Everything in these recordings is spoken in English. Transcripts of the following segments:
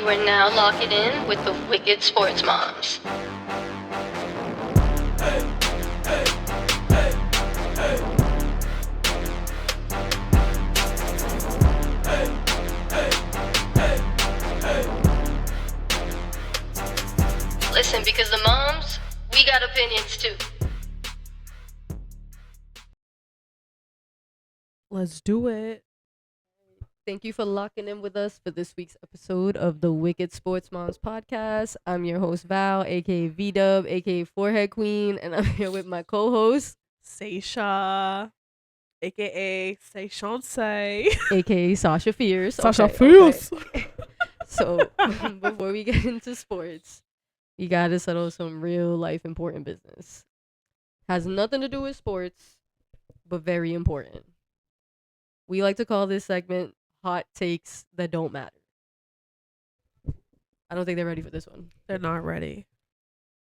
You are now locking in with the Wicked Sports Moms. Listen, because the moms, we got opinions too. Let's do it. Thank you for locking in with us for this week's episode of the Wicked Sports Moms podcast. I'm your host, Val, aka V-Dub, aka Forehead Queen, and I'm here with my co-host, Seisha, aka Say aka Sasha Fierce. Sasha Okay, Fierce. okay. So, before we get into sports, we gotta settle some real life important business. Has nothing to do with sports, but very important. We like to call this segment Hot Takes That Don't Matter. I don't think they're ready for this one. They're not ready.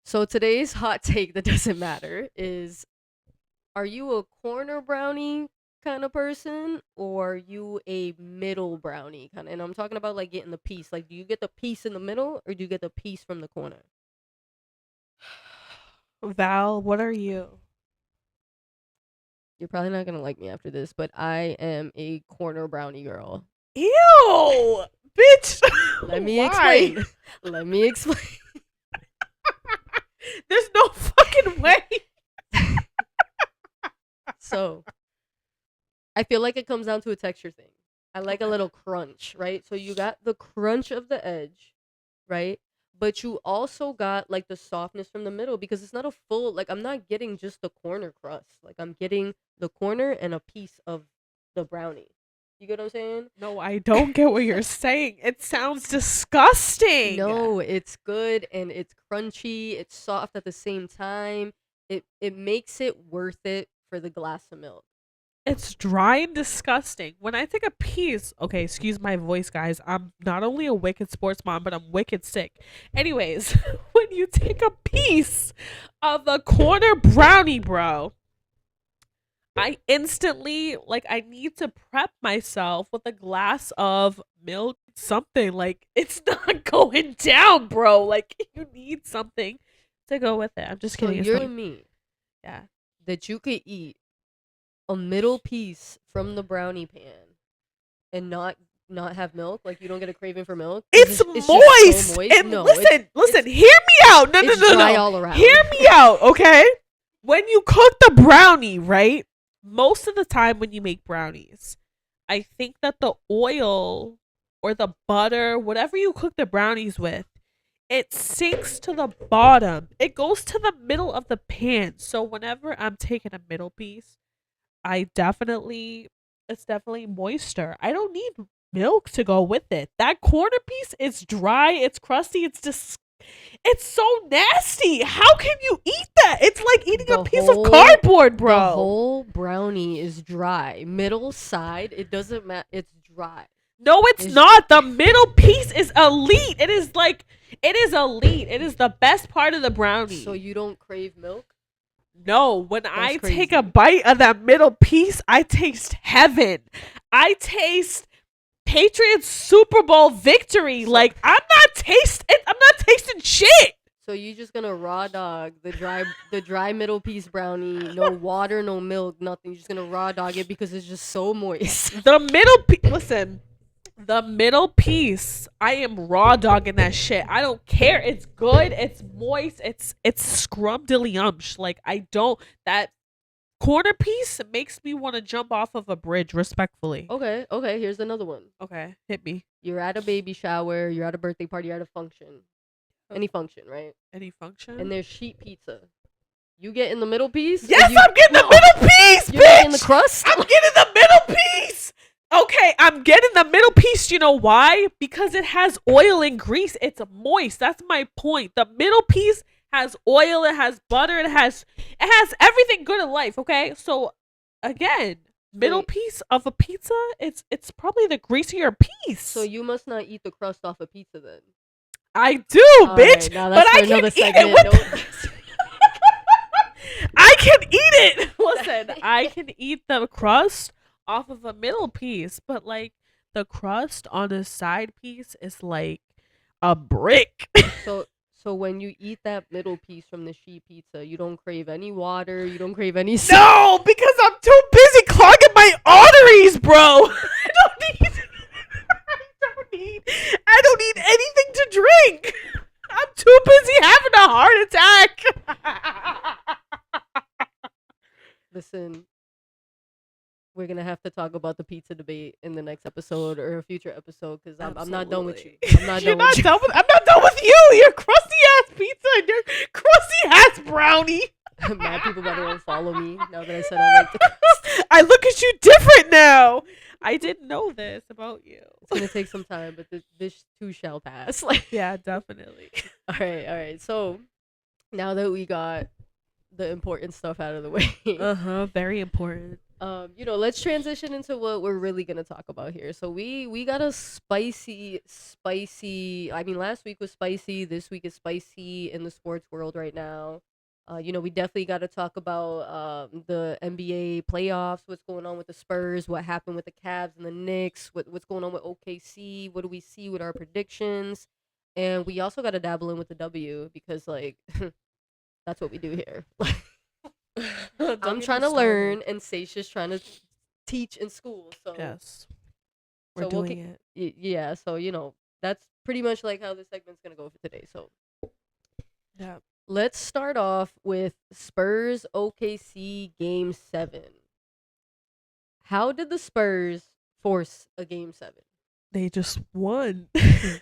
So today's hot take that doesn't matter is, are you a corner brownie kind of person, or are you a middle brownie kind of? And I'm talking about like getting the piece. Like, do you get the piece in the middle, or do you get the piece from the corner? Val, what are you? You're probably not gonna like me after this, but I am a corner brownie girl. Ew, bitch. Let me Why? explain. Let me explain. There's no fucking way. So, I feel like it comes down to a texture thing. I like a little crunch, right? So you got the crunch of the edge, right? But you also got like the softness from the middle, because it's not a full, like, I'm not getting just the corner crust. Like, I'm getting the corner and a piece of the brownie. You get what I'm saying? No, I don't get what you're saying. It sounds disgusting. No, it's good and it's crunchy. It's soft at the same time. It makes it worth it for the glass of milk. It's dry and disgusting. When I take a piece, okay, excuse my voice, guys. I'm not only a wicked sports mom, but I'm wicked sick. Anyways, when you take a piece of the corner brownie, bro, I instantly, like, I need to prep myself with a glass of milk, something. Like, it's not going down, bro. Like, you need something to go with it. I'm just So kidding. It's you're not- telling me yeah. that you could eat a middle piece from the brownie pan and not have milk? Like, you don't get a craving for milk? 'Cause It's, just moist. so moist. And No, listen, hear me out. No, it's no, dry no. all around. Hear me out, okay? When you cook the brownie, right? Most of the time when you make brownies, I think that the oil or the butter, whatever you cook the brownies with, it sinks to the bottom. It goes to the middle of the pan. So whenever I'm taking a middle piece, it's definitely moisture. I don't need milk to go with it. That corner piece is dry, it's crusty, it's so nasty. How can you eat that? It's like eating The a piece whole- of cardboard, bro. The whole brownie is dry. Middle side, it doesn't matter. It's dry. No, it's not. The middle piece is elite. It is elite. It is the best part of the brownie. So you don't crave milk? No, when I crazy. take a bite of that middle piece, I taste heaven. I taste Patriots Super Bowl victory. Like, I'm not tasting shit. So you just gonna raw dog the dry middle piece brownie, no water, no milk, nothing. You're just gonna raw dog it because it's just so moist. The middle piece, listen, the middle piece, I am raw dogging that shit. I don't care. It's good. It's moist. It's scrumdiddlyumph. Like, that corner piece makes me want to jump off of a bridge, respectfully. Okay, here's another one. Okay, hit me. You're at a baby shower, you're at a birthday party, you're at a function. Any function, right? Any function? And there's sheet pizza. You get in the middle piece? or Yes, you- I'm getting the No. middle piece, You're bitch. getting the crust? I'm getting the middle piece. Okay, I'm getting the middle piece. You know why? Because it has oil and grease. It's moist. That's my point. The middle piece has oil. It has butter. It has everything good in life. Okay, so again, middle Wait. piece of a pizza. It's probably the greasier piece. So you must not eat the crust off a pizza then. I do, All bitch. right, now but that's I for can another eat it segment. with. I can eat it. Listen, I can eat the crust off of a middle piece, but like the crust on a side piece is like a brick. So when you eat that middle piece from the sheet pizza, you don't crave any water. You don't crave any. No, because I'm too busy clogging my arteries, bro. I don't need anything to drink. I'm too busy having a heart attack. Listen, we're gonna have to talk about the pizza debate in the next episode or a future episode because I'm not done with you. I'm not done with you. I'm not done with you. You're crusty ass pizza and you're crusty ass brownie. Mad people better unfollow me now that I said I like the crust. I look at you different now. I didn't know this about you. It's gonna take some time, but this too shall pass. Like, yeah, definitely. all right. So now that we got the important stuff out of the way, very important. Let's transition into what we're really gonna talk about here. So we got a spicy. I mean, last week was spicy. This week is spicy in the sports world right now. We definitely got to talk about the NBA playoffs, what's going on with the Spurs, what happened with the Cavs and the Knicks, what's going on with OKC, what do we see with our predictions, and we also got to dabble in with the W because, like, that's what we do here. I'm trying to learn, and Seisha's trying to teach in school. So yes, we're doing it. Yeah, so that's pretty much like how this segment's gonna go for today. So yeah. Let's start off with Spurs OKC Game 7. How did the Spurs force a Game 7? They just won.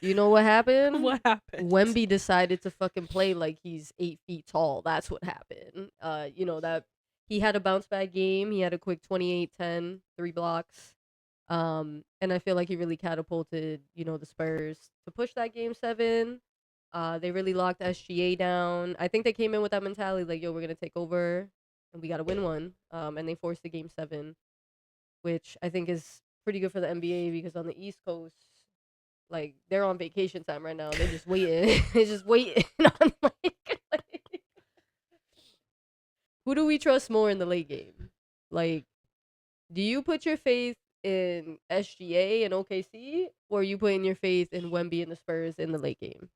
You know what happened? What happened? Wemby decided to fucking play like he's 8 feet tall. That's what happened. That he had a bounce back game. He had a quick 28-10, 3 blocks. And I feel like he really catapulted, the Spurs to push that Game 7. They really locked SGA down. I think they came in with that mentality like, yo, we're going to take over and we got to win one. And they forced the Game 7, which I think is pretty good for the NBA because on the East Coast, like, they're on vacation time right now. They're just waiting. They're just waiting on, who do we trust more in the late game? Like, do you put your faith in SGA and OKC, or are you putting your faith in Wemby and the Spurs in the late game?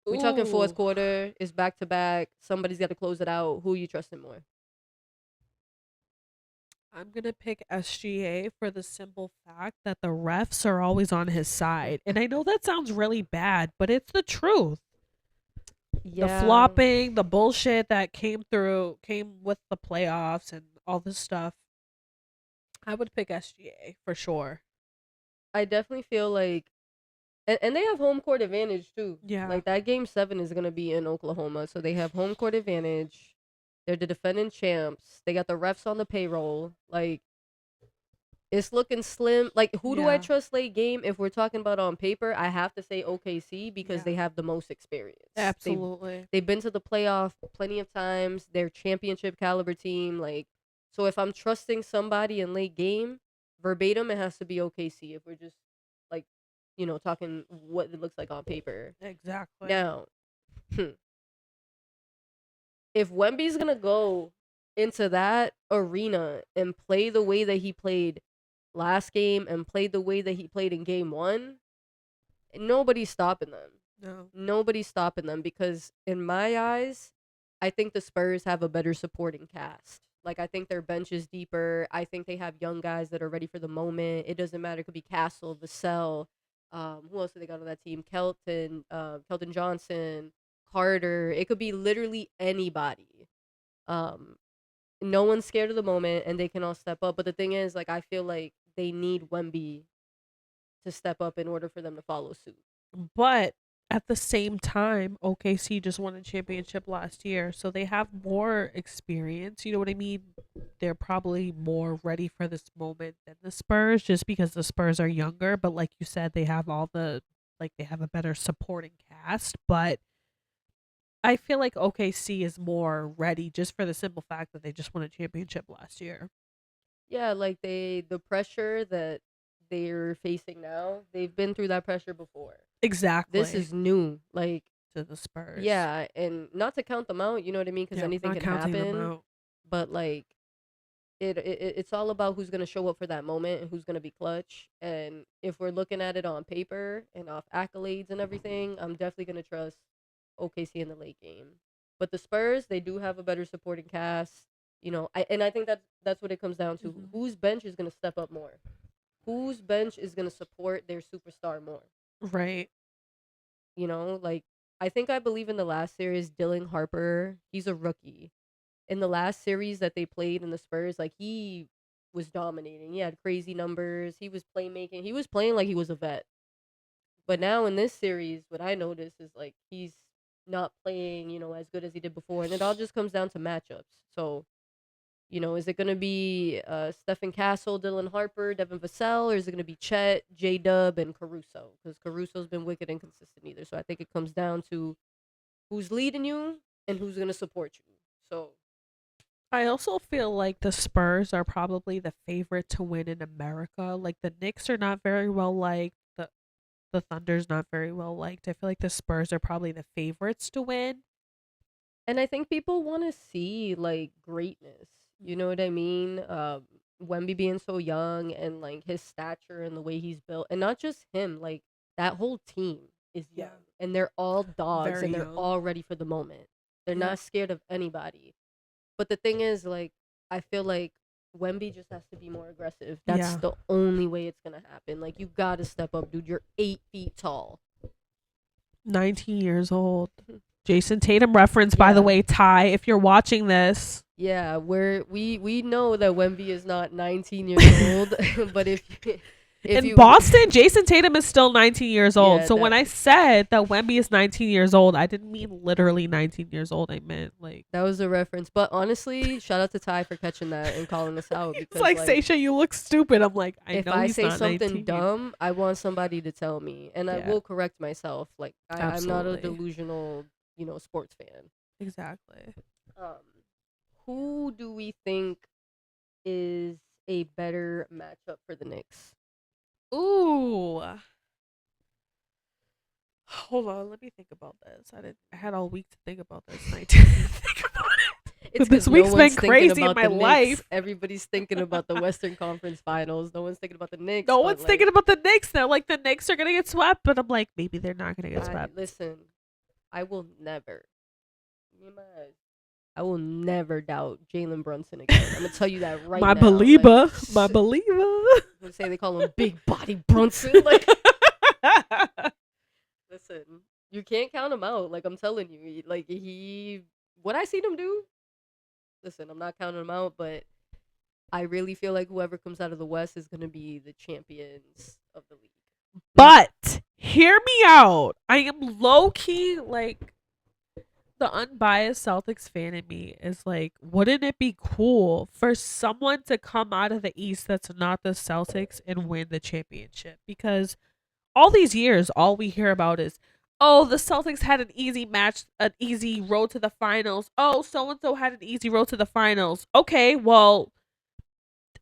We talking fourth quarter, it's back to back. Somebody's got to close it out. Who are you trusting more? I'm going to pick SGA for the simple fact that the refs are always on his side. And I know that sounds really bad, but it's the truth. Yeah. The flopping, the bullshit that came with the playoffs and all this stuff. I would pick SGA for sure. I definitely feel like, and they have home court advantage too. Yeah. Like, that Game 7 is going to be in Oklahoma. So they have home court advantage. They're the defending champs. They got the refs on the payroll. Like, it's looking slim. Like, who do I trust late game? If we're talking about on paper, I have to say OKC because they have the most experience. Absolutely. They've been to the playoff plenty of times. They're championship caliber team. Like, so if I'm trusting somebody in late game, verbatim, it has to be OKC. If we're just, like, talking what it looks like on paper. Exactly. Now, if Wemby's going to go into that arena and play the way that he played last game and play the way that he played in Game 1, nobody's stopping them. No. Nobody's stopping them because, in my eyes, I think the Spurs have a better supporting cast. Like, I think their bench is deeper. I think they have young guys that are ready for the moment. It doesn't matter. It could be Castle, Vassell. Who else did they got on that team? Kelton Johnson, Carter. It could be literally anybody. No one's scared of the moment, and they can all step up. But the thing is, like, I feel like they need Wemby to step up in order for them to follow suit. But at the same time, OKC just won a championship last year, so they have more experience. You know what I mean? They're probably more ready for this moment than the Spurs, just because the Spurs are younger. But like you said, they have they have a better supporting cast. But I feel like OKC is more ready just for the simple fact that they just won a championship last year. Yeah, like the pressure that they're facing now, they've been through that pressure before. Exactly. This is new, like, to the Spurs. Yeah, and not to count them out, you know what I mean? Because anything can happen. Them out. But, like, it's all about who's gonna show up for that moment and who's gonna be clutch. And if we're looking at it on paper and off accolades and everything, I'm definitely gonna trust OKC in the late game. But the Spurs, they do have a better supporting cast. I think that's what it comes down to. Mhm. Whose bench is gonna step up more? Whose bench is gonna support their superstar more? Right. Like I think I believe in the last series, Dylan Harper, he's a rookie. In the last series that they played in the Spurs, like he was dominating. He had crazy numbers. He was playmaking. He was playing like he was a vet. But now in this series, what I notice is like he's not playing, as good as he did before, and it all just comes down to matchups. So, is it gonna be Stephen Castle, Dylan Harper, Devin Vassell, or is it gonna be Chet, J Dub, and Caruso? Because Caruso's been wicked inconsistent either. So I think it comes down to who's leading you and who's gonna support you. So I also feel like the Spurs are probably the favorite to win in America. Like the Knicks are not very well liked. The Thunder's not very well liked. I feel like the Spurs are probably the favorites to win. And I think people want to see like greatness. You know what I mean? Wemby being so young and like his stature and the way he's built, and not just him, like that whole team is young, Yeah. and they're all dogs, Very and they're young. all ready for the moment. They're Yeah. not scared of anybody. But the thing is, like, I feel like Wemby just has to be more aggressive. That's Yeah. the only way it's gonna happen. Like, you gotta step up, dude. You're 8 feet tall. 19 years old. Jason Tatum reference, by the Yeah. way, Ty, if you're watching this. Yeah, we know that Wemby is not 19 years old, but if In you Boston, Jason Tatum is still 19 years old. Yeah, So when that- I said that Wemby is 19 years old, I didn't mean literally 19 years old. I meant like that was a reference. But honestly, shout out to Ty for catching that and calling us out. it's Because like, Seisha, you look stupid. I'm like, I if know I he's say not something 19. dumb, I want somebody to tell me, and I Yeah. will correct myself. Like I'm not a Absolutely. delusional, sports fan. Exactly. Who do we think is a better matchup for the Knicks? Ooh. Hold on, let me think about this. I had all week to think about this, and I didn't think about it. It's This 'cause week's been one's thinking crazy in about my the Knicks. life. Everybody's thinking about the Western Conference Finals. No one's thinking about the Knicks. No but, one's like, thinking about the Knicks now. Like the Knicks are gonna get swept, but I'm like, maybe they're not gonna get swept. Listen, I will never. Me and my eyes, I will never doubt Jalen Brunson again. I'm gonna tell you that right my now. believer, Like, my believer. I'm gonna say they call him Big Body Brunson. Like, listen, you can't count him out. Like I'm telling you, like what I seen him do. Listen, I'm not counting him out, but I really feel like whoever comes out of the West is gonna be the champions of the league. But hear me out. I am low key like the unbiased Celtics fan in me is like, wouldn't it be cool for someone to come out of the East that's not the Celtics and win the championship? Because all these years, all we hear about is, oh, the Celtics had an easy match, an easy road to the finals. Oh, so and so had an easy road to the finals. Okay, well,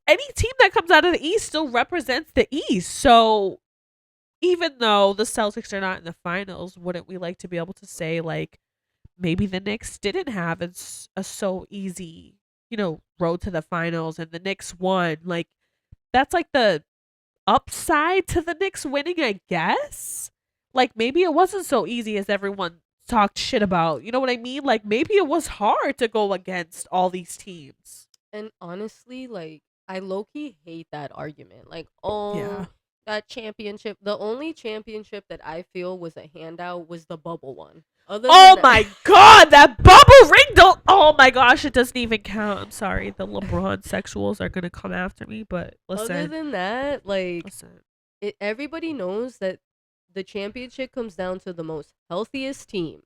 any team that comes out of the East still represents the East. So even though the Celtics are not in the finals, wouldn't we like to be able to say, like, maybe the Knicks didn't have a so easy, road to the finals and the Knicks won? Like, that's like the upside to the Knicks winning, I guess. Like, maybe it wasn't so easy as everyone talked shit about. You know what I mean? Like, maybe it was hard to go against all these teams. And honestly, like I low-key hate that argument. Like, oh, Yeah. that championship. The only championship that I feel was a handout was the bubble one. Other Oh than my god, that bubble ring don't. Oh my gosh, it doesn't even count. I'm sorry, the LeBron sexuals are gonna come after me, but Other listen, than that, like listen. everybody knows that the championship comes down to the most healthiest team,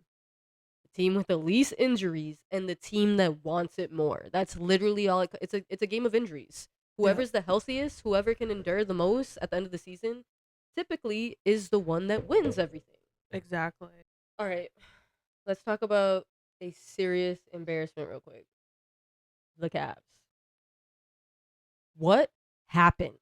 the team with the least injuries, and the team that wants it more. That's literally all. It's a game of injuries. Whoever's the healthiest, whoever can endure the most at the end of the season, typically is the one that wins everything. Exactly. All right, let's talk about a serious embarrassment real quick. The Cavs. What happened?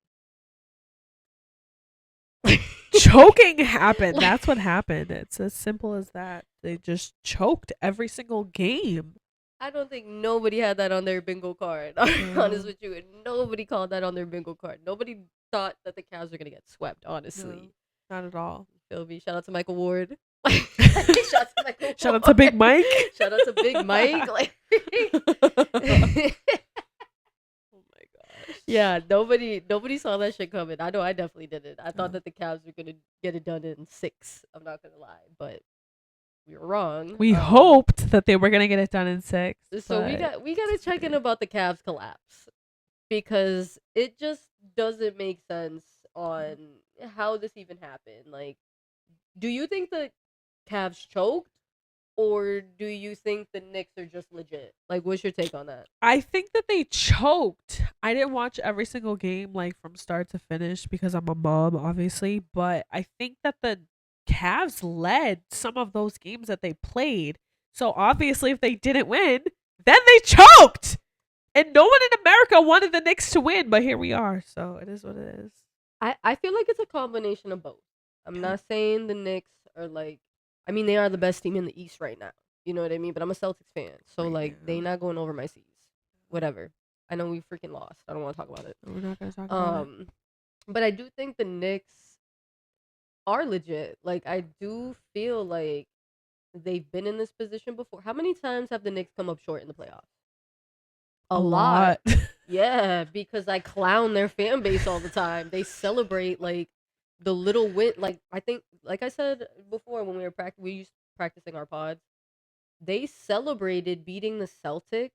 Choking happened. Like- That's what happened. It's as simple as that. They just choked every single game. I don't think nobody had that on their bingo card. I'll be honest with you, and nobody called that on their bingo card. Nobody thought that the Cavs were gonna get swept. Honestly, No, not at all. feel me? Shout out to Michael Ward. Shout out to Michael Shout out to Big Mike. Shout out to Big Mike. Like, Oh my gosh. yeah, nobody saw that shit coming. I know I definitely didn't. I thought that the Cavs were gonna get it done in 6. I'm not gonna lie, but we were wrong. We hoped that they were gonna get it done in 6. So we gotta check in about the Cavs collapse, because it just doesn't make sense on how this even happened. Like, do you think the Cavs choked, or do you think the Knicks are just legit? Like, what's your take on that? I think that they choked. I didn't watch every single game like from start to finish because I'm a mom, obviously. But I think that the Cavs led some of those games that they played. So obviously, if they didn't win, then they choked. And no one in America wanted the Knicks to win, but here we are. So it is what it is. I feel like it's a combination of both. I'm not saying the Knicks are like, I mean, they are the best team in the East right now. You know what I mean? But I'm a Celtics fan, so Right like, now. they not going over my seas. Whatever. I know we freaking lost. I don't want to talk about it. We're not gonna talk about it. But I do think the Knicks are legit. Like, I do feel like they've been in this position before. How many times have the Knicks come up short in the playoffs? A lot. Yeah, because I clown their fan base all the time. They celebrate like the little win. Like, I think, like I said before, when we used practicing our pods, they celebrated beating the Celtics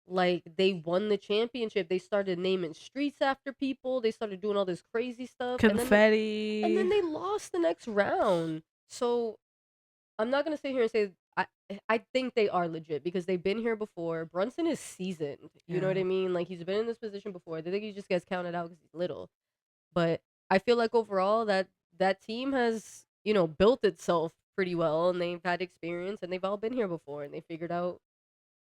like they won the championship. They started naming streets after people. They started doing all this crazy stuff. Confetti. And then they lost the next round. So I'm not gonna sit here and say I think they are legit, because they've been here before. Brunson is seasoned. You know what I Yeah. mean? Like, he's been in this position before. They think he just gets counted out because he's little. But I feel like overall that team has, built itself pretty well, and they've had experience, and they've all been here before, and they figured out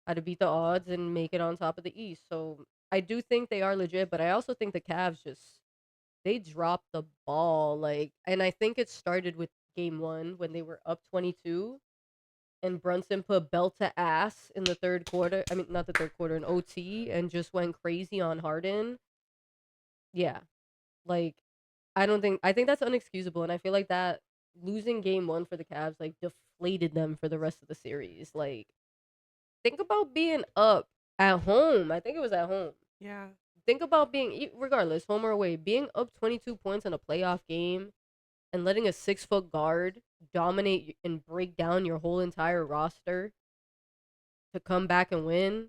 how to beat the odds and make it on top of the East. So I do think they are legit, but I also think the Cavs they dropped the ball. Like, and I think it started with game 1 when they were up 22. And Brunson put belt to ass in the third quarter. I mean, not the third quarter, in OT, and just went crazy on Harden. Yeah. Like, I think that's unexcusable. And I feel like that losing game 1 for the Cavs, like, deflated them for the rest of the series. Like, think about being up at home. I think it was at home. Yeah. Think about being, regardless, home or away, being up 22 points in a playoff game and letting a 6-foot guard dominate and break down your whole entire roster to come back and win.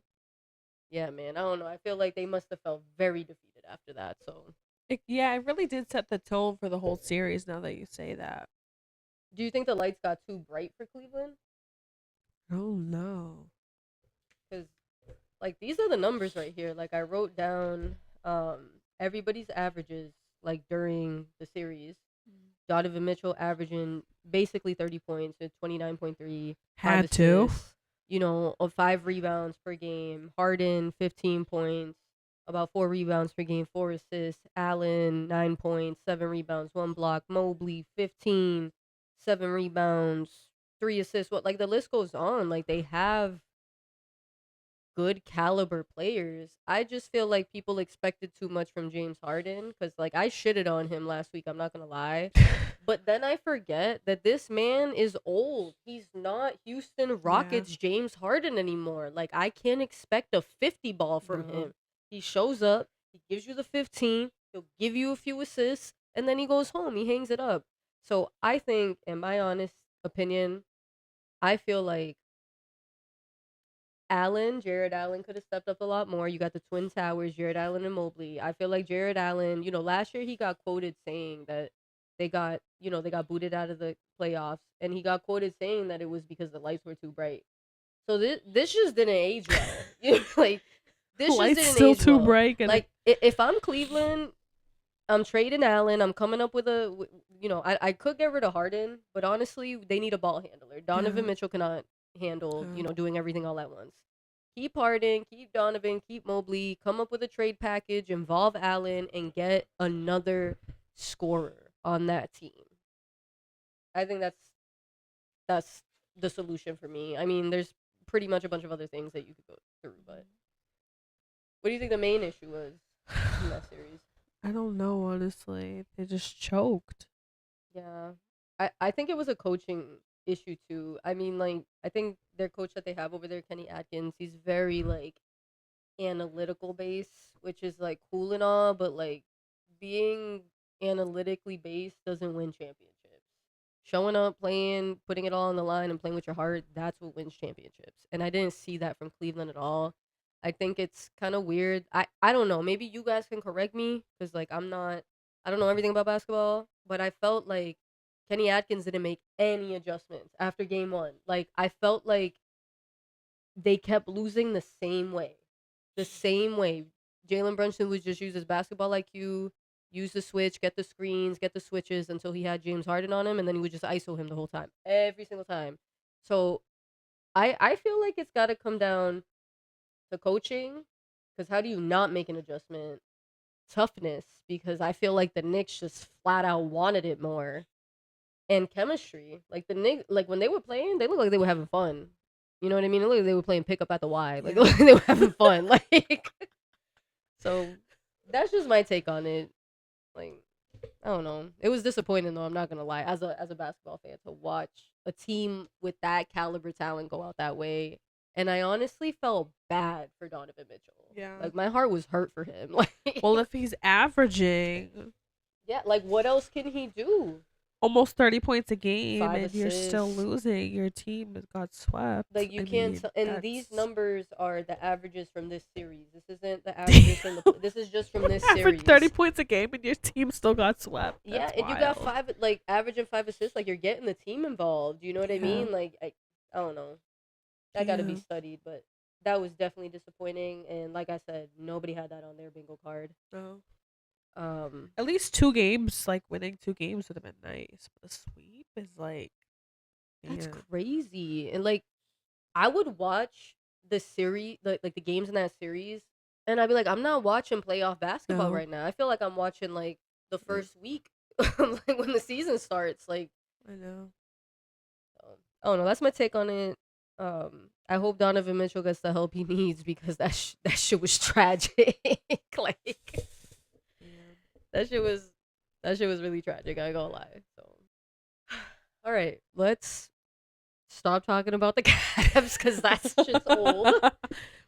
Yeah, man, I don't know. I feel like they must have felt very defeated after that. So, It really did set the tone for the whole series now that you say that. do you think the lights got too bright for Cleveland? Oh, no. Because, like, these are the numbers right here. Like, I wrote down everybody's averages, like, during the series. Donovan Mitchell averaging basically 30 points at 29.3. Had to. 5 rebounds per game. Harden, 15 points. About 4 rebounds per game, 4 assists. Allen, 9 points, 7 rebounds, 1 block. Mobley, 15, 7 rebounds, 3 assists. Like, the list goes on. Like, they have good caliber players. I just feel like people expected too much from James Harden, because, like, I shitted on him last week. I'm not going to lie. But then I forget that this man is old. He's not Houston Rockets James Harden anymore. Like, I can't expect a 50 ball from him. He shows up, he gives you the 15, he'll give you a few assists, and then he goes home. He hangs it up. So I think, in my honest opinion, I feel like Jared Allen could have stepped up a lot more. You got the Twin Towers, Jared Allen and Mobley. I feel like Jared Allen, last year he got quoted saying that they got booted out of the playoffs, and he got quoted saying that it was because the lights were too bright. So this just didn't age well. Like, this just Lights didn't still age too well. bright. Like, if I'm Cleveland, I'm trading Allen. I'm coming up with I could get rid of Harden, but honestly, they need a ball handler. Donovan Mitchell cannot handle, doing everything all at once. Keep Harden, keep Donovan, keep Mobley, come up with a trade package, involve Allen, and get another scorer on that team. I think that's the solution for me. I mean, there's pretty much a bunch of other things that you could go through. But what do you think the main issue was in that series? I don't know, honestly. They just choked. Yeah, I think it was a coaching issue too. I mean, like, I think their coach that they have over there, Kenny Atkins, he's very like analytical based, which is like cool and all, but like being analytically based doesn't win championships. Showing up, playing, putting it all on the line, and playing with your heart, that's what wins championships. And I didn't see that from Cleveland at all. I think it's kind of weird. I don't know. Maybe you guys can correct me because like I don't know everything about basketball, but I felt like Kenny Atkins didn't make any adjustments after game one. Like I felt like they kept losing the same way. The same way. Jalen Brunson would just use his basketball IQ, use the switch, get the screens, get the switches until he had James Harden on him, and then he would just ISO him the whole time. Every single time. So I feel like it's got to come down to coaching, because how do you not make an adjustment? Toughness, because I feel like the Knicks just flat out wanted it more. And chemistry. Like the Knicks, like when they were playing, they looked like they were having fun. You know what I mean? It looked like they were playing pick up at the Y. Like they were having fun. Like so that's just my take on it. Like I don't know. It was disappointing though, I'm not gonna lie, as a basketball fan, to watch a team with that caliber talent go out that way. And I honestly felt bad for Donovan Mitchell. Yeah. Like my heart was hurt for him. Like Well, if he's averaging yeah, like what else can he do? almost 30 points a game 5 and you're still assists. losing, your team has got swept. Like you I can't mean, and these that's- numbers are the averages from this series. This isn't the averages from the this is just from this Average series. 30 points a game and your team still got swept. Yeah, That's and you got wild. 5 like averaging 5 assists, like you're getting the team involved. You know what I Yeah. mean? Like I don't know. That got to be Yeah. studied, but that was definitely disappointing. And like I said, nobody had that on their bingo card. No. Um, At least 2 games, like winning 2 games would have been nice. But the sweep is like, that's man. crazy. And like, I would watch the series, like the games in that series, and I'd be like, I'm not watching playoff basketball No. right now. I feel like I'm watching like the first week, like when the season starts. Like, I know. I don't know. That's my take on it. I hope Donovan Mitchell gets the help he needs because that shit was tragic. Like that shit was really tragic. I ain't gonna lie. So, all right, let's stop talking about the Cavs because that shit's old.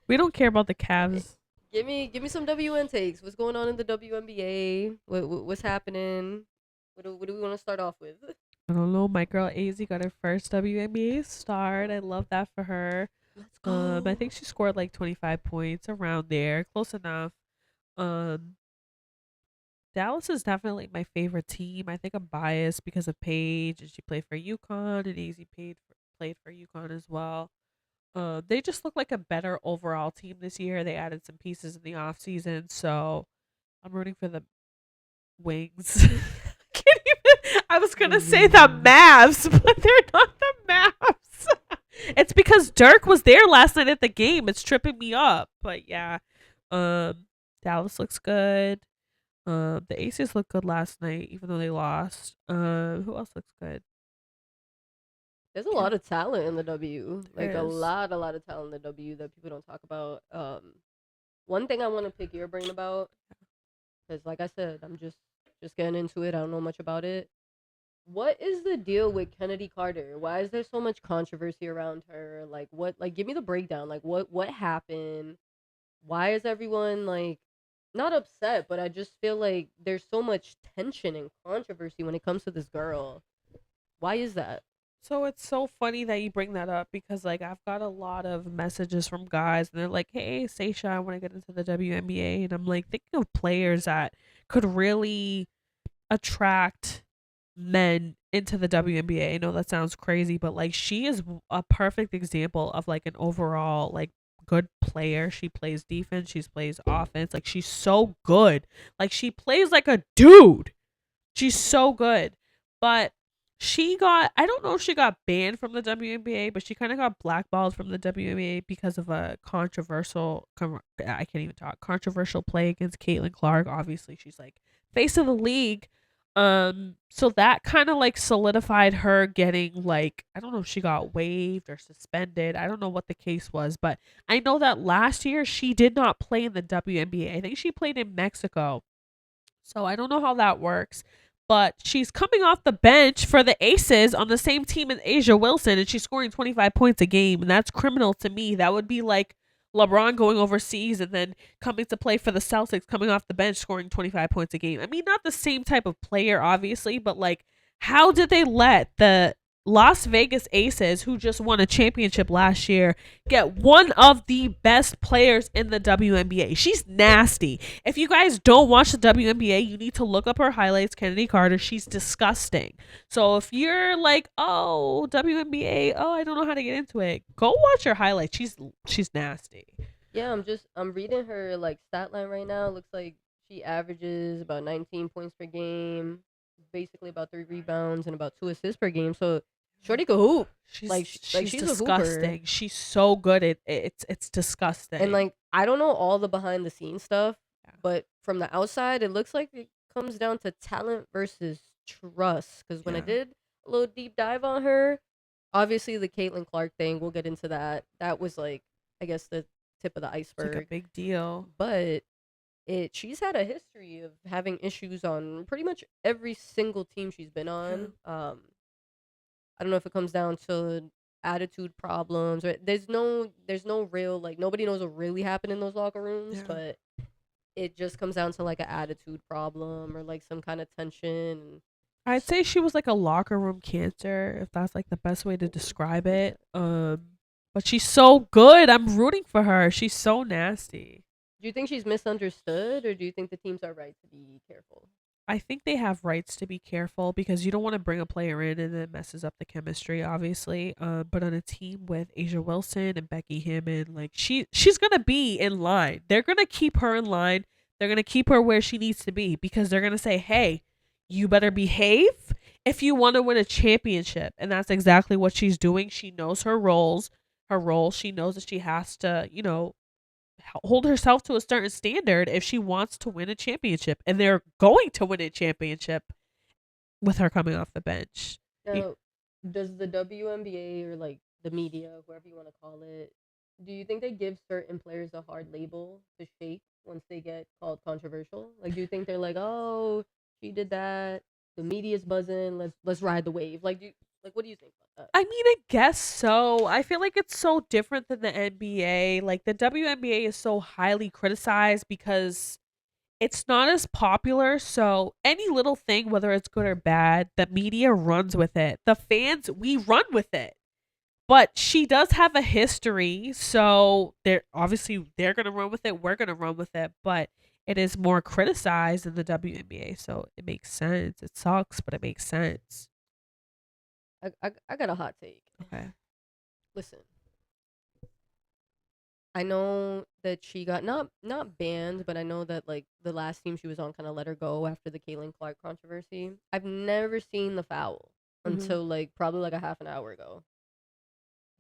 We don't care about the Cavs. Give me some WN takes. What's going on in the WNBA? What's happening? What do we want to start off with? I don't know. My girl AZ got her first WNBA start. I love that for her. Let's go. I think she scored like 25 points around there, close enough. Dallas is definitely my favorite team. I think I'm biased because of Paige, and she played for UConn, and AZ played for UConn as well. They just look like a better overall team this year. They added some pieces in the off season, so I'm rooting for the Wings. Can't even, I was gonna say the Mavs, but they're not the Mavs. It's because Dirk was there last night at the game. It's tripping me up. But yeah, Dallas looks good. The Aces looked good last night, even though they lost. Who else looks good? There's a lot of talent in the W. Like There a is. lot of talent in the W that people don't talk about. One thing I want to pick your brain about, because like I said, I'm just getting into it. I don't know much about it. What is the deal with Kennedy Carter? Why is there so much controversy around her? Like what? Like give me the breakdown. Like what happened? Why is everyone like not upset? But I just feel like there's so much tension and controversy when it comes to this girl. Why is that? So it's so funny that you bring that up because like I've got a lot of messages from guys and they're like, "Hey, Seisha, I want to get into the WNBA," and I'm like thinking of players that could really attract men into the WNBA. I know that sounds crazy, but like she is a perfect example of like an overall like good player. She plays defense, she plays offense. Like she's so good. Like she plays like a dude. She's so good. But I don't know if she got banned from the WNBA, but she kind of got blackballed from the WNBA because of a controversial play against Caitlin Clark. Obviously, she's like face of the league. So that kind of like solidified her getting like, I don't know if she got waived or suspended. I don't know what the case was, but I know that last year she did not play in the WNBA. I think she played in Mexico. So I don't know how that works. But she's coming off the bench for the Aces on the same team as Asia Wilson, and she's scoring 25 points a game. And that's criminal to me. That would be like LeBron going overseas and then coming to play for the Celtics, coming off the bench, scoring 25 points a game. I mean, not the same type of player, obviously, but like, how did they let the Las Vegas Aces, who just won a championship last year, get one of the best players in the WNBA? She's nasty. If you guys don't watch the WNBA, you need to look up her highlights, Kennedy Carter. She's disgusting. So if you're like, oh, WNBA, oh, I don't know how to get into it, go watch her highlights. She's nasty. Yeah, I'm reading her like stat line right now. Looks like she averages about 19 points per game, basically about 3 rebounds and about 2 assists per game. So Shorty could hoop. She's she's disgusting. a hooper. She's so good. It's disgusting. And like, I don't know all the behind the scenes stuff, Yeah. but from the outside, it looks like it comes down to talent versus trust. Because when I Yeah. did a little deep dive on her, obviously the Caitlin Clark thing, we'll get into that. That was like, I guess, the tip of the It's iceberg. like a big deal. But she's had a history of having issues on pretty much every single team she's been on. I don't know if it comes down to attitude problems or there's no real, like, nobody knows what really happened in those locker rooms, Yeah. but it just comes down to like an attitude problem or like some kind of tension. I'd say she was like a locker room cancer, if that's like the best way to describe it. But she's so good. I'm rooting for her. She's so nasty. Do you think she's misunderstood, or do you think the teams are right to be careful? I think they have rights to be careful because you don't want to bring a player in and it messes up the chemistry, obviously. But on a team with Asia Wilson and Becky Hammond, like she's gonna be in line. They're gonna keep her in line. They're gonna keep her where she needs to be because they're gonna say, "Hey, you better behave if you want to win a championship." And that's exactly what she's doing. She knows her roles, her role. She knows that she has to, hold herself to a certain standard if she wants to win a championship, and they're going to win a championship with her coming off the bench. Now, does the WNBA or like the media, whoever you want to call it, do you think they give certain players a hard label to shake once they get called controversial? Like, do you think they're like, oh, she did that, the media's buzzing, let's ride the wave? Like, what do you think about that? I mean, I guess so. I feel like it's so different than the NBA. Like, the WNBA is so highly criticized because it's not as popular. So any little thing, whether it's good or bad, the media runs with it. The fans, we run with it. But she does have a history, so they're gonna run with it. We're gonna run with it, but it is more criticized in the WNBA, so it makes sense. It sucks, but it makes sense. I got a hot take. Okay. Listen, I know that she got not banned, but I know that like the last team she was on kind of let her go after the Caitlin Clark controversy. I've never seen the foul until like probably like a half an hour ago.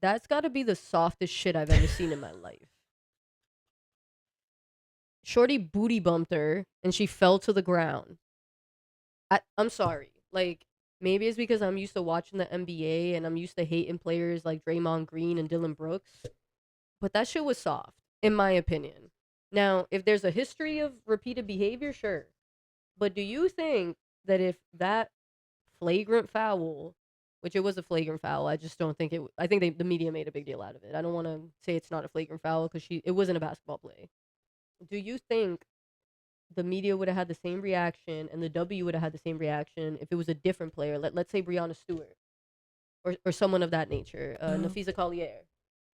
That's got to be the softest shit I've ever seen in my life. Shorty booty bumped her and she fell to the ground. I'm sorry. Like, maybe it's because I'm used to watching the NBA and I'm used to hating players like Draymond Green and Dylan Brooks. But that shit was soft, in my opinion. Now, if there's a history of repeated behavior, sure. But do you think that if that flagrant foul, which it was a flagrant foul, I just don't think it. I think the media made a big deal out of it. I don't want to say it's not a flagrant foul because it wasn't a basketball play. Do you think the media would have had the same reaction and the W would have had the same reaction if it was a different player? Let's say Breonna Stewart or someone of that nature, Nafisa Collier.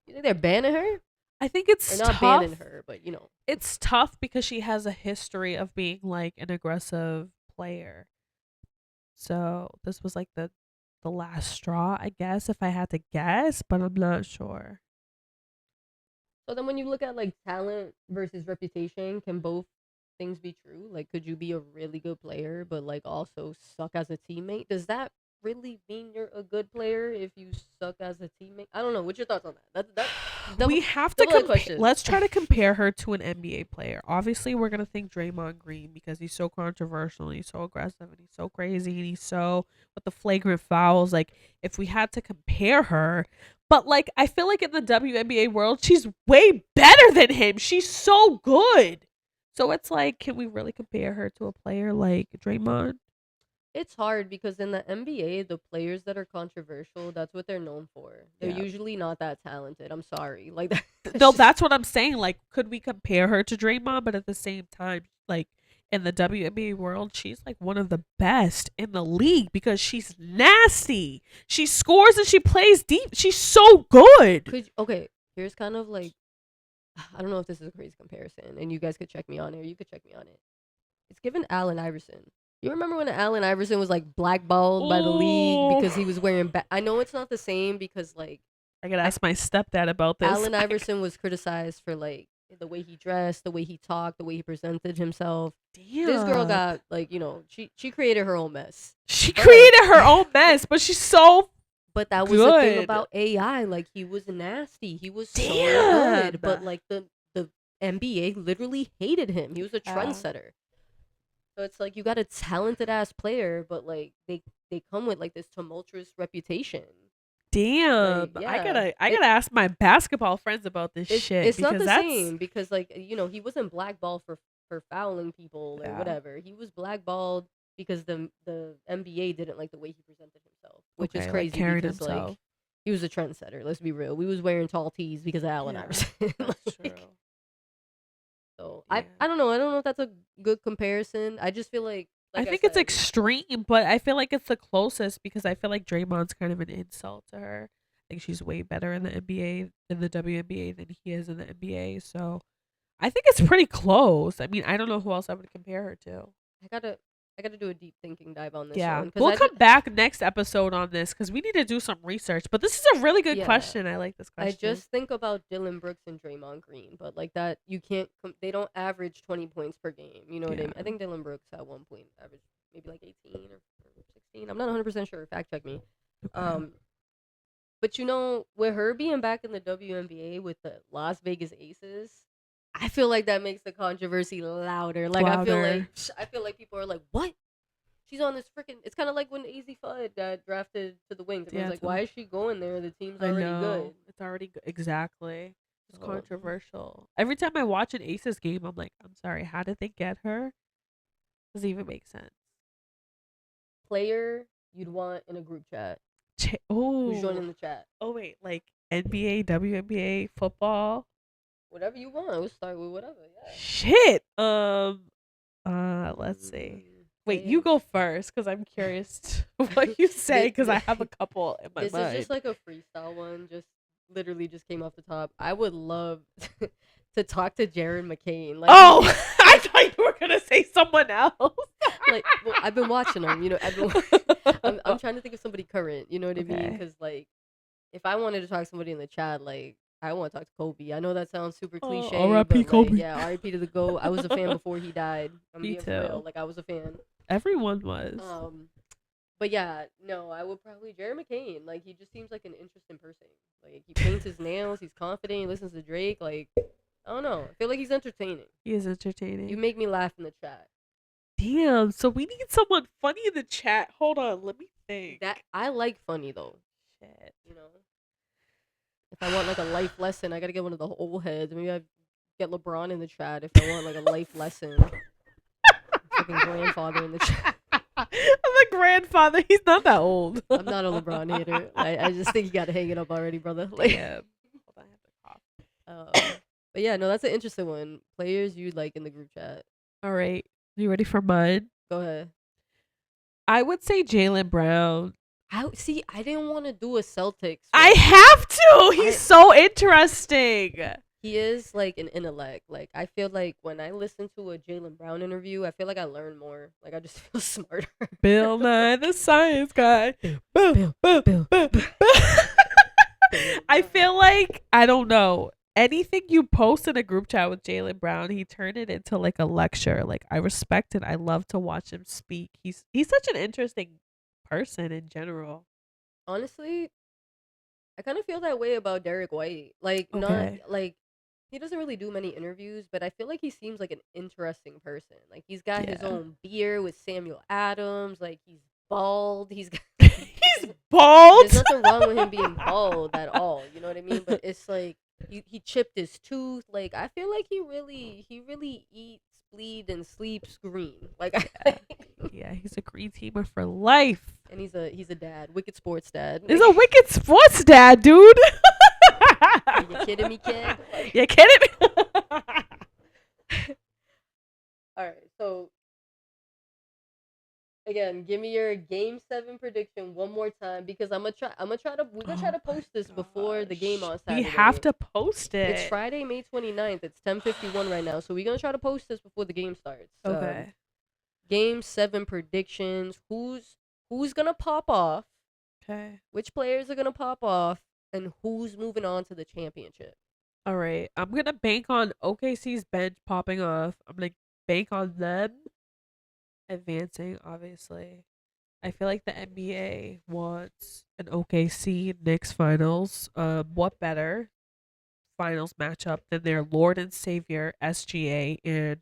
You think they're banning her? I think it's They're not tough. banning her, but It's tough because she has a history of being like an aggressive player. So this was like the last straw, I guess, if I had to guess, but I'm not sure. So then when you look at like talent versus reputation, can both things be true? Like, could you be a really good player but like also suck as a teammate? Does that really mean you're a good player if you suck as a teammate? I don't know. What's your thoughts on that? we have to double question. let's try to compare her to an NBA player. Obviously, we're gonna think Draymond Green because he's so controversial and he's so aggressive and he's so crazy and he's so with the flagrant fouls. Like, if we had to compare her, but like I feel like in the WNBA world, she's way better than him. She's so good. So it's like, can we really compare her to a player like Draymond? It's hard because in the NBA, the players that are controversial, that's what they're known for. They're Yeah. usually not that talented. I'm sorry. Like that. No, that's what I'm saying. Like, could we compare her to Draymond? But at the same time, like in the WNBA world, she's like one of the best in the league because she's nasty. She scores and she plays deep. She's so good. Okay, here's kind of like, I don't know if this is a crazy comparison, and you guys could check me on it, or you could check me on it. It's given Allen Iverson. You remember when Allen Iverson was like blackballed by the league because he was wearing? I know it's not the same because like I gotta ask my stepdad about this. Allen Iverson was criticized for like the way he dressed, the way he talked, the way he presented himself. Damn. This girl got like, she created her own mess. She created her own mess, but she's so. But that was the thing good. about AI. Like, he was nasty. He was so Damn. good. But like the NBA literally hated him. He was a trendsetter. So it's like you got a talented ass player, but like they come with like this tumultuous reputation. Damn. Like, I gotta ask my basketball friends about this shit. It's not the that's... same because like he wasn't blackballed for fouling people or whatever. He was blackballed because the NBA didn't like the way he presented himself, which is crazy because like he was a trendsetter. Let's be real. We was wearing tall tees because of Allen Iverson. That's true. So I don't know. I don't know if that's a good comparison. I just feel like I think it's extreme, but I feel like it's the closest because I feel like Draymond's kind of an insult to her. I think she's way better in the NBA in the WNBA than he is in the NBA. So I think it's pretty close. I mean, I don't know who else I would compare her to. I gotta do a deep thinking dive on this. Yeah, one, we'll come back next episode on this because we need to do some research. But this is a really good question. I like this question. I just think about Dylan Brooks and Draymond Green, but like that, you can't. They don't average 20 points per game. You know what I mean? I think Dylan Brooks at one point averaged maybe like 18 or 16. I'm not 100% sure. Fact check me. Okay. But with her being back in the WNBA with the Las Vegas Aces, I feel like that makes the controversy louder. Like I feel like people are like, "What? She's on this freaking." It's kind of like when AZ Fudd got drafted to the Wings. I was like, "Why is she going there? The team's already good." It's already good. Exactly. It's controversial. Every time I watch an Aces game, I'm like, "I'm sorry, how did they get her?" Doesn't even make sense. Player you'd want in a group chat. Who's joining the chat? Oh wait, like NBA, WNBA, football. Whatever you want. We'll start with whatever. Yeah. Shit. Let's see. Wait, you go first because I'm curious what you say because I have a couple in my mind. This is just like a freestyle one. Just literally just came off the top. I would love to talk to Jaron McCain. Like, I thought you were gonna say someone else. Like, well, I've been watching them. I'm trying to think of somebody current. You know what I mean? Because like, if I wanted to talk to somebody in the chat, like, I want to talk to Kobe. I know that sounds super cliche. R.I.P. Kobe. Like, yeah, R.I.P. to the GOAT. I was a fan before he died. Me too. Real. Like, I was a fan. Everyone was. But yeah, no, I would probably Jaron McCain. Like, he just seems like an interesting person. Like, he paints his nails. He's confident. He listens to Drake. Like, I don't know. I feel like he's entertaining. He is entertaining. You make me laugh in the chat. Damn. So we need someone funny in the chat. Hold on. Let me think. That I like funny though. Shit. If I want like a life lesson, I gotta get one of the old heads. Maybe I get LeBron in the chat if I want like a life lesson. Fucking grandfather in the chat. I'm a grandfather. He's not that old. I'm not a LeBron hater. I just think you gotta hang it up already, brother. Like, yeah. Hold on, I have to cough. But yeah, no, that's an interesting one. Players you like in the group chat. All right. You ready for mine? Go ahead. I would say Jaylen Brown. I didn't want to do a Celtics. I have to. He's so interesting. He is like an intellect. Like, I feel like when I listen to a Jaylen Brown interview, I feel like I learn more. Like, I just feel smarter. Bill Nye the Science Guy. Bill. I feel like, I don't know, anything you post in a group chat with Jaylen Brown, he turned it into like a lecture. Like, I respect it. I love to watch him speak. He's such an interesting person in general. Honestly, I kind of feel that way about Derek White. Like, not Okay. like he doesn't really do many interviews, but I feel like he seems like an interesting person. Like, he's got his Yeah. own beer with Samuel Adams. Like, he's bald. He's got, He's bald. there's nothing wrong with him being bald at all. You know what I mean? But it's like he chipped his tooth. Like, I feel like he really eats, bleeds, and sleeps green. Like, Yeah, he's a green teamer for life. and he's a dad, wicked sports dad. He's a wicked sports dad, dude. Are you kidding me, kid? You kidding me? All right, so again, give me your game 7 prediction one more time because we're gonna try to post this before the game on Saturday. We have to post it. It's Friday, May 29th. It's 10:51 right now, so we're gonna try to post this before the game starts. Okay. Game 7 predictions. Who's gonna pop off? Okay. Which players are gonna pop off? And who's moving on to the championship? All right. I'm gonna bank on OKC's bench popping off. I'm gonna bank on them advancing. Obviously, I feel like the NBA wants an OKC Knicks finals. What better finals matchup than their Lord and Savior SGA and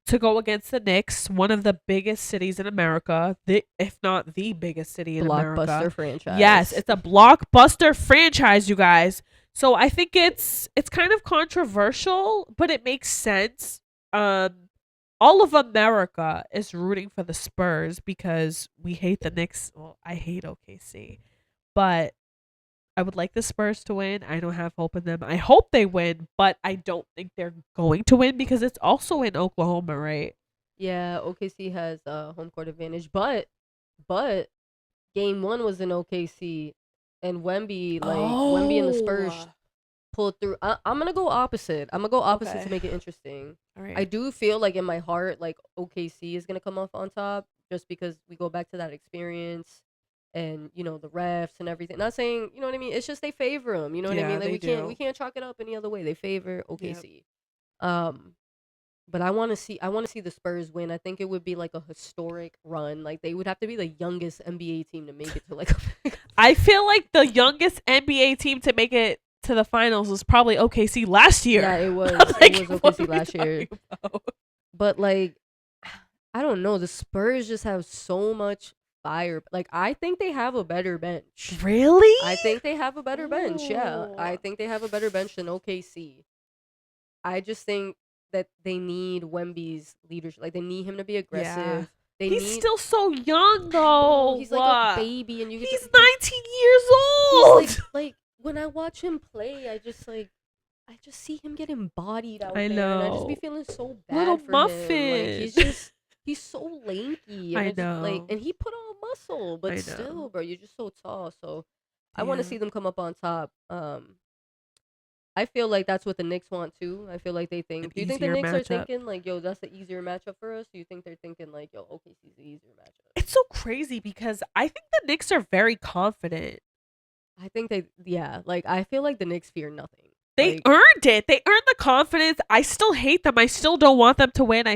to go against the Knicks, one of the biggest cities in America, if not the biggest city in America. Blockbuster franchise. Yes, it's a blockbuster franchise, you guys. So I think it's kind of controversial, but it makes sense. All of America is rooting for the Spurs because we hate the Knicks. Well, I hate OKC, but I would like the Spurs to win. I don't have hope in them. I hope they win, but I don't think they're going to win because it's also in Oklahoma, right? Yeah, OKC has home court advantage, but game 1 was in OKC, and Wemby and the Spurs pulled through. I'm gonna go opposite. Okay. To make it interesting. All right. I do feel like in my heart, like OKC is gonna come off on top, just because we go back to that experience. And the refs and everything. Not saying you know what I mean. It's just they favor them. You know what I Yeah, mean. Like they we can't chalk it up any other way. They favor OKC. Yep. But I want to see the Spurs win. I think it would be like a historic run. Like they would have to be the youngest NBA team to make it to like. I feel like the youngest NBA team to make it to the finals was probably OKC last year. Yeah, it was. Like, it was what OKC are we last year. talking about? But like, I don't know. The Spurs just have so much fire. Like I think they have a better bench. Really? I think they have a better bench. Yeah, Ooh. I think they have a better bench than OKC. I just think that they need Wemby's leadership. Like they need him to be aggressive. Yeah. He's still so young though. He's like a baby, and he's 19 years old. He's like when I watch him play, I just see him getting bodied out I there, know. and I just be feeling so bad Little for muffin. him. Like he's so lanky. And I it's just, like, know. and he put on muscle, but I know. still, bro, you're just so tall. So I want to Yeah. see them come up on top. I feel like that's what the Knicks want too. I feel like they think. An Do you think the easier Knicks are matchup. thinking like, yo, that's the easier matchup for us? Do you think they're thinking like, yo, OKC's the easier matchup? It's so crazy because I think the Knicks are very confident. I think like I feel like the Knicks fear nothing. They Like, earned it. They earned the confidence. I still hate them. I still don't want them to win.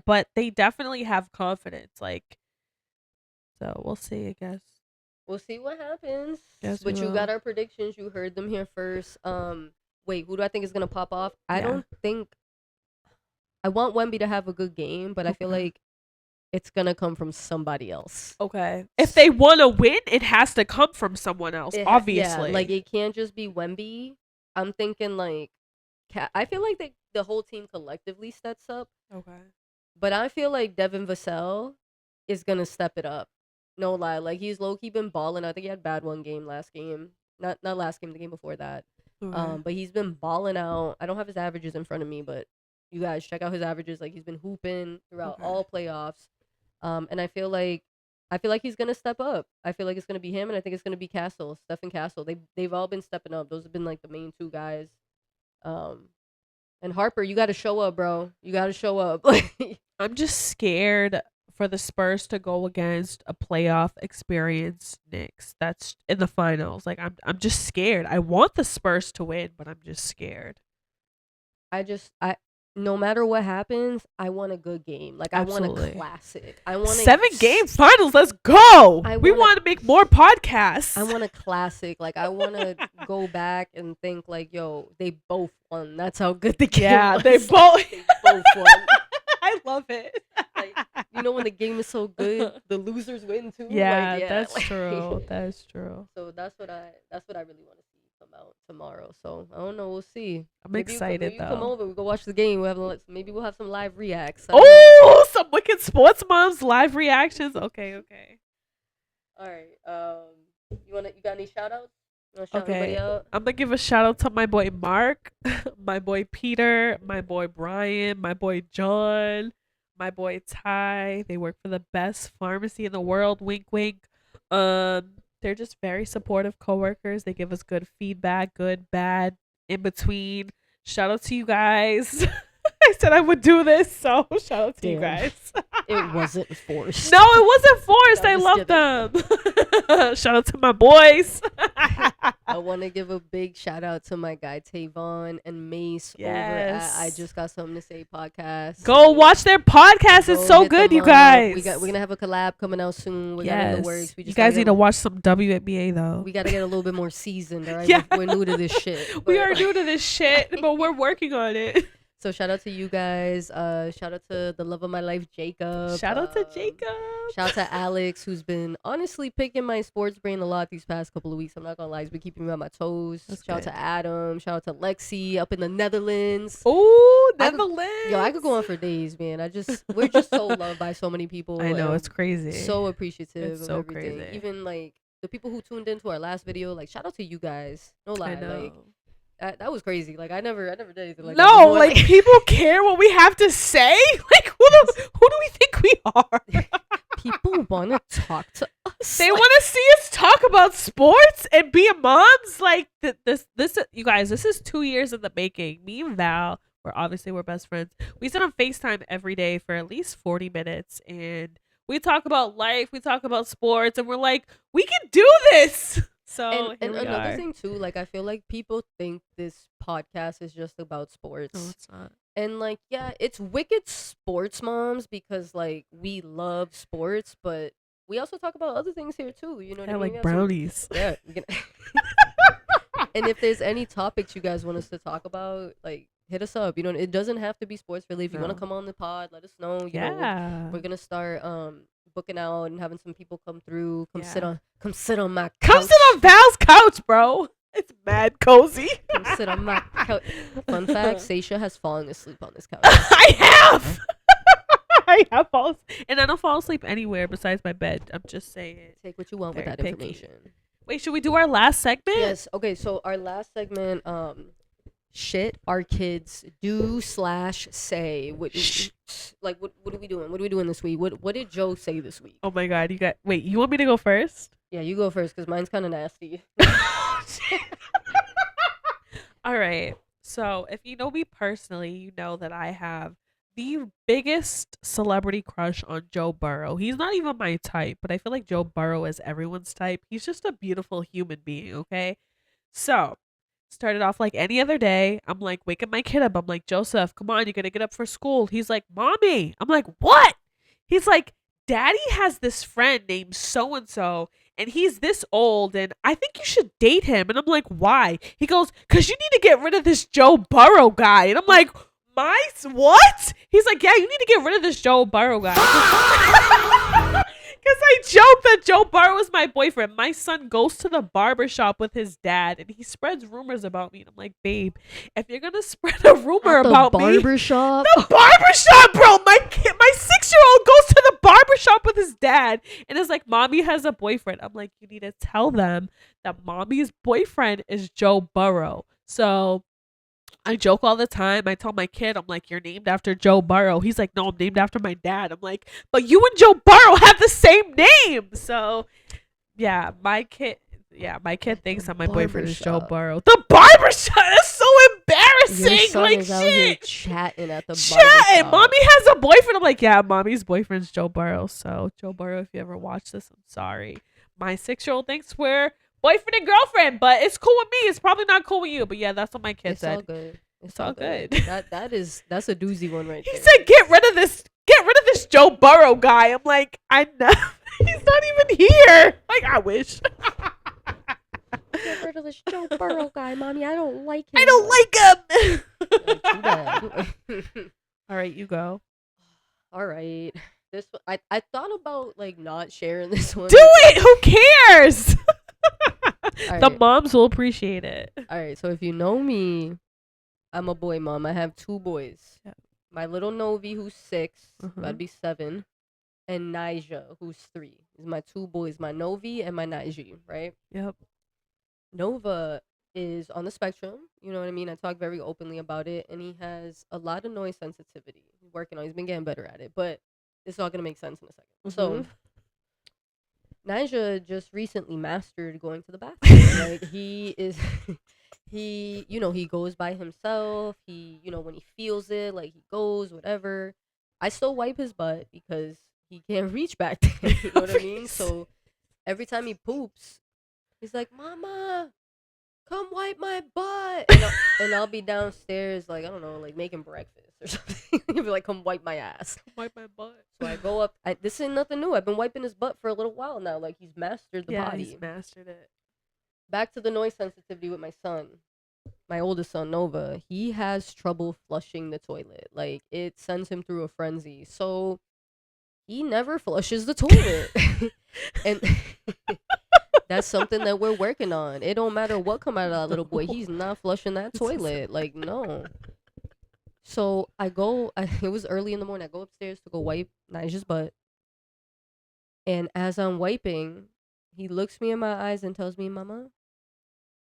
But they definitely have confidence. Like, so we'll see, I guess. we'll see what happens. Yes, But we you will. got our predictions. You heard them here first. Wait, who do I think is gonna pop off? I Yeah. don't think. I want Wemby to have a good game, but I feel Okay. like it's gonna come from somebody else. Okay. If they want to win, it has to come from someone else, obviously. Yeah, like it can't just be Wemby. I'm thinking like, I feel like the whole team collectively steps up, Okay. but I feel like Devin Vassell is gonna step it up. No lie, like he's low key been balling. I think he had bad one game last game, not last game, the game before that. Okay. But he's been balling out. I don't have his averages in front of me, but you guys check out his averages. Like he's been hooping throughout Okay. all playoffs. And I feel like he's gonna step up. I feel like it's gonna be him, and I think it's gonna be Castle, Stephen Castle. They've all been stepping up. Those have been like the main two guys. And Harper, you got to show up, bro. You got to show up. I'm just scared for the Spurs to go against a playoff experience Knicks that's in the finals. Like I'm just scared. I want the Spurs to win, but I'm just scared. no matter what happens, I want a good game. Like, I want Absolutely. a classic. I want 7-game finals. Let's go. We wanna- want to make more podcasts. I want a classic. Like, I want to go back and think like, yo, they both won. That's how good the game was. they both. They both won. I love it. Like, you know, when the game is so good, the losers win too. Yeah, Like, that's like- true. That's true. So that's what I really want to see come out tomorrow. So I don't know. We'll see. I'm Maybe excited you come though. over. We go watch the game. Maybe we'll have some live reacts. I don't know. Oh, some Wicked Sports Moms live reactions. Okay. All right. You got any shout outs? You want to shout anybody Okay. out? I'm gonna give a shout out to my boy Mark, my boy Peter, my boy Brian, my boy John, my boy Ty. They work for the best pharmacy in the world. Wink, wink. They're just very supportive coworkers. They give us good feedback, good, bad, in between. Shout out to you guys. I said I would do this, so shout out to you Damn. guys. It wasn't forced. No, it wasn't forced. No, I I'm love just them. Shout out to my boys. I want to give a big shout out to my guy Tavon and Mace over Yes. at I Just Got Something to Say podcast. Go watch their podcast. It's Go so hit good, them you up. guys. We're gonna have a collab coming out soon. We got it in the works. We You just guys gotta need get- to watch some WNBA though. We gotta get a little bit more seasoned. All right, Yeah. we're new to this shit. We but- are new to this shit, but we're working on it. So shout out to you guys. Shout out to the love of my life, Jacob. Shout out to Um, Jacob. Shout out to Alex, who's been honestly picking my sports brain a lot these past couple of weeks. I'm not gonna lie, he's been keeping me on my toes. That's Shout out good. to Adam. Shout out to Lexi up in the Netherlands. Oh, I could- Netherlands. Yo, I could go on for days, man. We're just so loved by so many people. I know, and it's crazy. so appreciative It's of so everything. crazy. Even like the people who tuned into our last video, like shout out to you guys. No lie, I know. like that was crazy. Like I never did anything like that No, before. like people care what we have to say. Like who do we think we are? people want to talk to us. They Like, want to see us talk about sports and be moms. Like this, you guys. This is 2 years in the making. Me and Val, we're best friends. We sit on FaceTime every day for at least 40 minutes, and we talk about life. We talk about sports, and we're like, we can do this. So and here we another are. thing too, like I feel like people think this podcast is just about sports. No, it's not. And like, yeah, it's wicked sports moms because like we love sports, but we also talk about other things here too. You know what Yeah, I mean? like We have some- brownies. Yeah. we can- and if there's any topics you guys want us to talk about, like hit us up. You know, it doesn't have to be sports related. If you want No. to come on the pod, let us know. You know, Yeah. we're gonna start booking out and having some people come through. Come sit Yeah. on my Come couch. sit on Val's couch, bro. It's mad cozy. Come sit on my couch. Fun fact: Seisha has fallen asleep on this couch. I have. I have fallen, and I don't fall asleep anywhere besides my bed. I'm just saying. Take what you want with Very that picky. information. Wait, should we do our last segment? Yes. Okay. So our last segment, shit our kids do / say. Shh. Like what are we doing? What are we doing this week? What did Joe say this week? Oh my god, wait, you want me to go first? Yeah, you go first because mine's kind of nasty. All right. So, if you know me personally, you know that I have the biggest celebrity crush on Joe Burrow. He's not even my type, but I feel like Joe Burrow is everyone's type. He's just a beautiful human being, okay? So, started off like any other day. I'm like waking my kid up. I'm like, Joseph, come on, you gotta get up for school. He's like, Mommy. I'm like, what? He's like, Daddy has this friend named so and so, and he's this old, and I think you should date him. And I'm like, why? He goes, because you need to get rid of this Joe Burrow guy. And I'm like, what? He's like, yeah, you need to get rid of this Joe Burrow guy. Because I joke that Joe Burrow is my boyfriend. My son goes to the barbershop with his dad, and he spreads rumors about me. And I'm like, babe, if you're going to spread a rumor about me. barbershop. The barbershop, bro. My 6-year-old goes to the barbershop with his dad and is like, Mommy has a boyfriend. I'm like, you need to tell them that Mommy's boyfriend is Joe Burrow. So I joke all the time. I tell my kid, I'm like, you're named after Joe Burrow. He's like, no, I'm named after my dad. I'm like, but you and Joe Burrow have the same name. So yeah, my kid thinks that my boyfriend is Joe Barbershop. Burrow. The barbershop. That's so embarrassing. Your son Like is out here shit. chatting at the Chat. barbershop. Mommy has a boyfriend. I'm like, yeah, Mommy's boyfriend's Joe Burrow. So Joe Burrow, if you ever watch this, I'm sorry. My 6-year-old thinks we're boyfriend and girlfriend, but it's cool with me. It's probably not cool with you. But yeah, that's what my kid It's all said. good. It's all good. That's a doozy one right He there. said, "Get rid of this Joe Burrow guy." I'm like, I know. He's not even here. Like, I wish. Get rid of this Joe Burrow guy, mommy. I don't like him. I don't like him. Like, too bad. All right, you go. All right. This I thought about like not sharing this one. Do it. Who cares? All The right. moms will appreciate it. All right. So if you know me, I'm a boy mom. I have 2 boys. Yeah. My little Novi, who's 6, Mhm. about to be 7, and Nija, who's 3. These are my 2 boys, my Novi and my Niji, right? Yep. Nova is on the spectrum. You know what I mean? I talk very openly about it, and he has a lot of noise sensitivity. He's working on. He's been getting better at it, but it's all gonna make sense in a second. So, Nija just recently mastered going to the bathroom. Like he is, he goes by himself. He, when he feels it, like he goes, whatever. I still wipe his butt because he can't reach back there. You know what I mean? So every time he poops, he's like, "Mama, come wipe my butt," and I'll be downstairs, like, I don't know, like making breakfast or something. He'll be like, "Come wipe my ass." Wipe my butt. So I go up. This ain't nothing new. I've been wiping his butt for a little while now. Like, he's mastered the body. He's mastered it. Back to the noise sensitivity with my son. My oldest son, Nova. He has trouble flushing the toilet. Like, it sends him through a frenzy. So he never flushes the toilet. And that's something that we're working on. It don't matter what come out of that little boy. He's not flushing that toilet. Like, no. So it was early in the morning. I go upstairs to go wipe Nija's butt. And as I'm wiping, he looks me in my eyes and tells me, "Mama,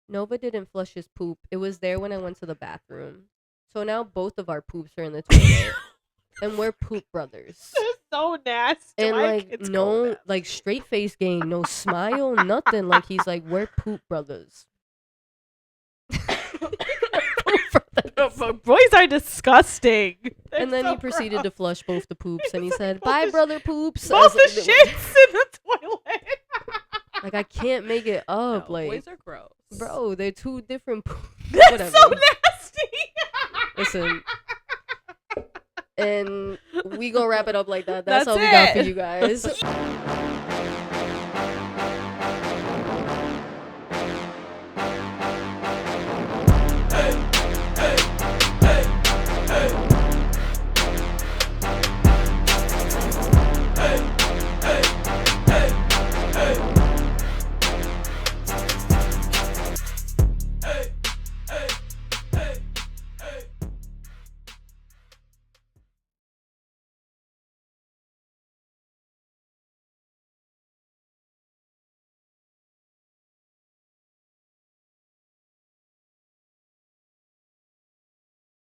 Nova didn't flush his poop. It was there when I went to the bathroom." So now both of our poops are in the toilet. And we're poop brothers. So nasty. And like, no, like, straight face game, no smile, nothing. Like, he's like, "We're poop brothers." Boys are disgusting. And then he proceeded to flush both the poops, and he said, Both "Bye, the brother poops." Both the As- shits in the toilet. Like, I can't make it up. No, like, boys are gross. bro, they're 2 different poops. That's Whatever. so nasty. Listen. And we gonna wrap it up like that. That's That's all we got for it. you guys.